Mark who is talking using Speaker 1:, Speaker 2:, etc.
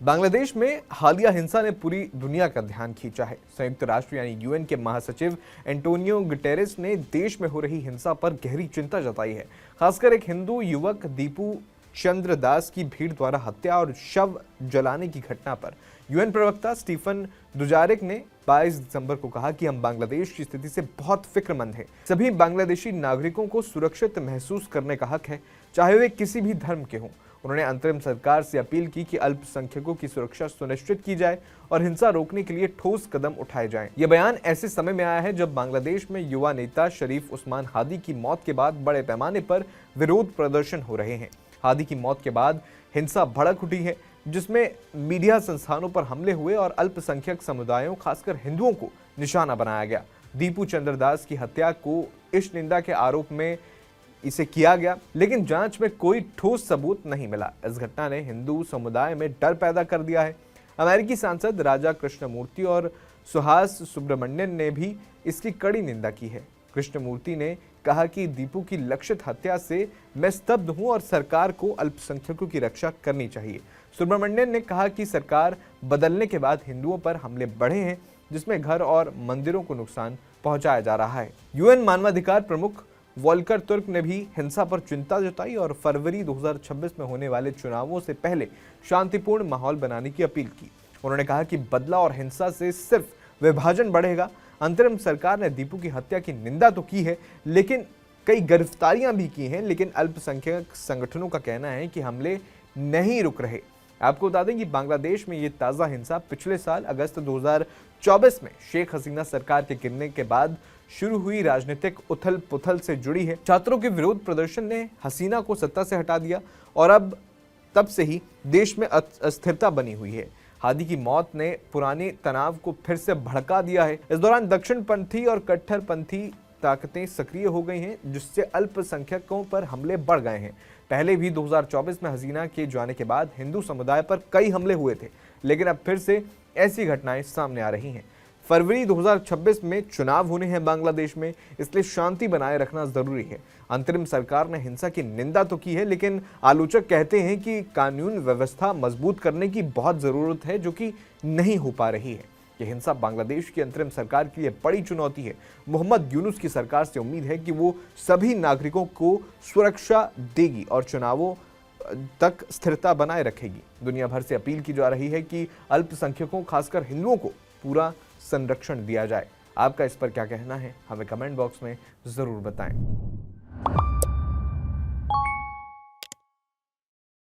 Speaker 1: बांग्लादेश में हालिया हिंसा ने पूरी दुनिया का ध्यान खींचा है। संयुक्त राष्ट्र यानी यूएन के महासचिव एंटोनियो गुटेरेस ने देश में हो रही हिंसा पर गहरी चिंता जताई है। खासकर एक हिंदू युवक दीपू चंद्र दास की भीड़ द्वारा हत्या और शव जलाने की घटना पर यूएन प्रवक्ता स्टीफन दुजारिक ने 22 दिसंबर को कहा कि हम बांग्लादेश की स्थिति से बहुत फिक्रमंद हैं। सभी बांग्लादेशी नागरिकों को सुरक्षित महसूस करने का हक है, चाहे वे किसी भी धर्म के हों। उन्होंने अंतरिम सरकार से अपील की कि अल्पसंख्यकों की सुरक्षा सुनिश्चित की जाए और हिंसा रोकने के लिए ठोस कदम उठाए जाएं। यह बयान ऐसे समय में आया है जब बांग्लादेश में युवा नेता शरीफ उस्मान हादी की मौत के बाद बड़े पैमाने पर विरोध प्रदर्शन हो रहे हैं। हादी की मौत के बाद हिंसा भड़क उठी है, जिसमें मीडिया संस्थानों पर हमले हुए और अल्पसंख्यक समुदायों खासकर हिंदुओं को निशाना बनाया गया। दीपू चंद्र दास की हत्या को इस निंदा के आरोप में इसे किया गया, लेकिन जांच में कोई ठोस सबूत नहीं मिला। इस घटना ने हिंदू समुदाय में डर पैदा कर दिया है। अमेरिकी सांसद राजा कृष्णमूर्ति और सुहास सुब्रमण्यन ने भी इसकी कड़ी निंदा की है। कृष्णमूर्ति ने कहा कि दीपू की लक्षित हत्या से मैं स्तब्ध हूं और सरकार को अल्पसंख्यकों की रक्षा करनी चाहिए। सुब्रमण्यन ने कहा कि सरकार बदलने के बाद हिंदुओं पर हमले बढ़े हैं, जिसमें घर और मंदिरों को नुकसान पहुंचाया जा रहा है। यूएन मानवाधिकार प्रमुख वोल्कर तुर्क ने भी हिंसा पर चिंता जताई और फरवरी 2026 में होने वाले चुनावों से पहले शांतिपूर्ण माहौल बनाने की अपील की। उन्होंने कहा कि बदला और हिंसा से सिर्फ विभाजन बढ़ेगा। अंतरिम सरकार ने दीपू की हत्या की निंदा तो की है, लेकिन कई गिरफ्तारियां भी की हैं, लेकिन अल्पसंख्यक संगठनों का कहना है कि हमले नहीं रुक रहे। आपको बता दें कि बांग्लादेश में ये ताज़ा हिंसा पिछले साल अगस्त 2024 में शेख हसीना सरकार के गिरने के बाद शुरू हुई राजनीतिक उथल पुथल से जुड़ी है। छात्रों के विरोध प्रदर्शन ने हसीना को सत्ता से हटा दिया और अब तब से ही देश में अस्थिरता बनी हुई है। हादी की मौत ने पुराने तनाव को फिर से भड़का दिया है। इस दौरान दक्षिणपंथी और कट्टरपंथी ताकतें सक्रिय हो गई हैं, जिससे अल्पसंख्यकों पर हमले बढ़ गए हैं। पहले भी 2024 में हसीना के जाने के बाद हिंदू समुदाय पर कई हमले हुए थे, लेकिन अब फिर से ऐसी घटनाएं सामने आ रही हैं। फरवरी 2026 में चुनाव होने हैं बांग्लादेश में, इसलिए शांति बनाए रखना जरूरी है। अंतरिम सरकार ने हिंसा की निंदा तो की है, लेकिन आलोचक कहते हैं कि कानून व्यवस्था मजबूत करने की बहुत जरूरत है, जो कि नहीं हो पा रही है। यह हिंसा बांग्लादेश की अंतरिम सरकार के लिए बड़ी चुनौती है। मोहम्मद यूनुस की सरकार से उम्मीद है कि वो सभी नागरिकों को सुरक्षा देगी और चुनावों तक स्थिरता बनाए रखेगी। दुनिया भर से अपील की जा रही है कि अल्पसंख्यकों खासकर हिंदुओं को पूरा संरक्षण दिया जाए। आपका इस पर क्या कहना है, हमें कमेंट बॉक्स में जरूर बताएं।